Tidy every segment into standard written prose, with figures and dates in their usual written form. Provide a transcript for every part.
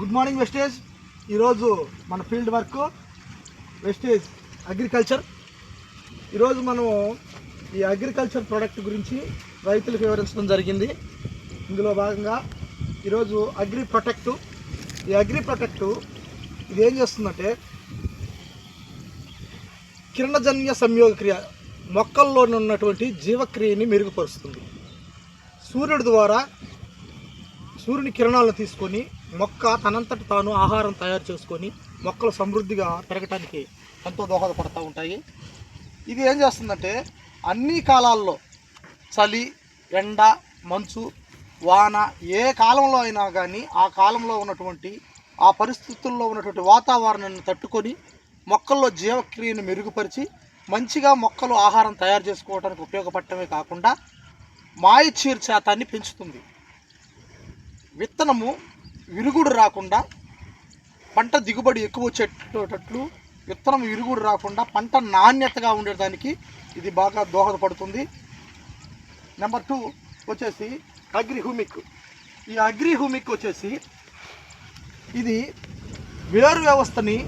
Good morning wastage. ఈరోజు మన field work wastage agriculture. ఈరోజు మనము ఈ అగ్రికల్చర్ ప్రోడక్ట్ గురించి రైతులకు వివరించడం జరిగింది. ఇందులో భాగంగా ఈరోజు అగ్రి ప్రొటెక్టు. ఈ అగ్రి ప్రొటెక్టు ఇది ఏం చేస్తుందంటే కిరణజన్య సంయోగ క్రియ, మొక్కల్లో ఉన్నటువంటి జీవక్రియని మెరుగుపరుస్తుంది. సూర్యుడి ద్వారా సూర్యుని కిరణాలను తీసుకొని మొక్క తనంతట తాను ఆహారం తయారు చేసుకొని మొక్కలు సమృద్ధిగా పెరగటానికి ఎంతో దోహదపడుతూ ఉంటాయి. ఇది ఏం చేస్తుందంటే అన్ని కాలాల్లో చలి, ఎండ, మంచు, వాన ఏ కాలంలో అయినా కానీ ఆ కాలంలో ఉన్నటువంటి ఆ పరిస్థితుల్లో ఉన్నటువంటి వాతావరణాన్ని తట్టుకొని మొక్కల్లో జీవక్రియను మెరుగుపరిచి మంచిగా మొక్కలు ఆహారం తయారు చేసుకోవడానికి ఉపయోగపడటమే కాకుండా మాయిశ్చర్ శాతాన్ని పెంచుతుంది. విత్తనము విరుగుడు రాకుండా పంట దిగుబడి ఎక్కువ వచ్చేటట్లు, విత్తనం విరుగుడు రాకుండా పంట నాణ్యతగా ఉండేదానికి ఇది బాగా దోహదపడుతుంది. నెంబర్ 2 వచ్చేసి అగ్రి హ్యూమిక్. ఈ అగ్రి హ్యూమిక్ వచ్చేసి ఇది వేరు వ్యవస్థని,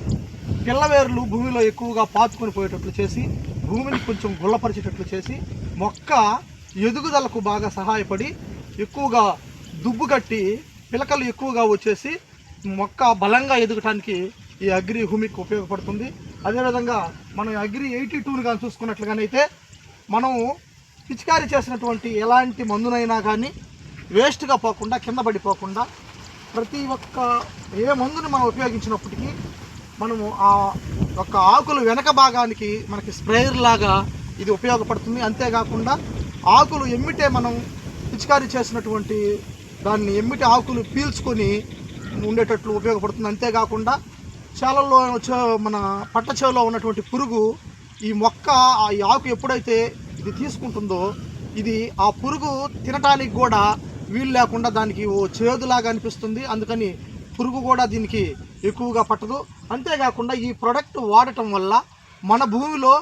పిల్ల వేర్లు భూమిలో ఎక్కువగా పాతుకొని పోయేటట్లు చేసి భూమిని కొంచెం గుల్లపరిచేటట్లు చేసి మొక్క ఎదుగుదలకు బాగా సహాయపడి ఎక్కువగా దుబ్బు కట్టి పిలకలు ఎక్కువగా వచ్చేసి మొక్క బలంగా ఎదగటానికి ఈ అగ్రి హ్యూమిక్ ఉపయోగపడుతుంది. అదేవిధంగా మనం అగ్రి 82ని కానీ చూసుకున్నట్లుగానైతే మనము పిచికారీ చేసినటువంటి ఎలాంటి మందునైనా కానీ వేస్ట్గా పోకుండా, కింద పడిపోకుండా ప్రతి ఒక్క ఏ మందుని మనం ఉపయోగించినప్పటికీ మనము ఆ ఒక్క ఆకులు వెనక భాగానికి మనకి స్ప్రేయర్ లాగా ఇది ఉపయోగపడుతుంది. అంతేకాకుండా ఆకులు ఎమ్మిటే మనం పిచికారీ చేసినటువంటి దాన్ని ఎమ్మిటి ఆకులు పీల్చుకొని ఉండేటట్లు ఉపయోగపడుతుంది. అంతేకాకుండా చేలల్లో మన పట్ట చేలో ఉన్నటువంటి పురుగు ఈ మొక్క ఈ ఆకు ఎప్పుడైతే ఇది తీసుకుంటుందో ఇది ఆ పురుగు తినటానికి కూడా వీలు లేకుండా దానికి ఓ చేదులాగా అనిపిస్తుంది. అందుకని పురుగు కూడా దీనికి ఎక్కువగా పట్టదు. అంతేకాకుండా ఈ ప్రోడక్ట్ వాడటం వల్ల మన భూమిలో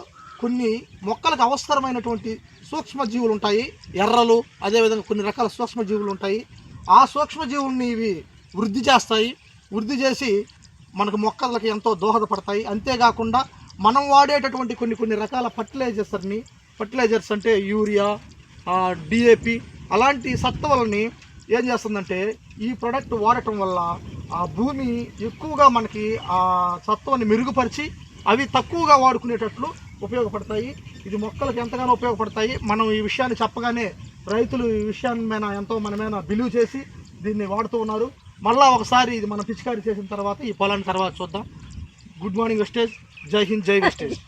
కొన్ని మొక్కలకు అవసరమైనటువంటి సూక్ష్మజీవులు ఉంటాయి, ఎర్రలు, అదేవిధంగా కొన్ని రకాల సూక్ష్మజీవులు ఉంటాయి. ఆ సూక్ష్మజీవుల్ని ఇవి వృద్ధి చేస్తాయి. వృద్ధి చేసి మనకు మొక్కలకి ఎంతో దోహదపడతాయి. అంతేకాకుండా మనం వాడేటటువంటి కొన్ని రకాల ఫర్టిలైజర్స్ అంటే యూరియా, డిఏపి అలాంటి సత్తువలని ఏం చేస్తుందంటే ఈ ప్రోడక్ట్ వాడటం వల్ల ఆ భూమి ఎక్కువగా మనకి ఆ సత్తువని మెరుగుపరిచి అవి తక్కువగా వాడుకునేటట్లు ఉపయోగపడతాయి. ఇది మొక్కలకు ఎంతగానో ఉపయోగపడతాయి. మనం ఈ విషయాన్ని చెప్పగానే రైతులు ఈ విషయాన్ని మన మీద బిలీవ్ చేసి దీన్ని వాడుతూ ఉన్నారు. మళ్ళీ ఒకసారి ఇది మనం పిచికారీ చేసిన తర్వాత ఈ పొలాన్ని తర్వాత చూద్దాం. గుడ్ మార్నింగ్ వెస్టేజ్. జై హింద్, జై వెస్టేజ్.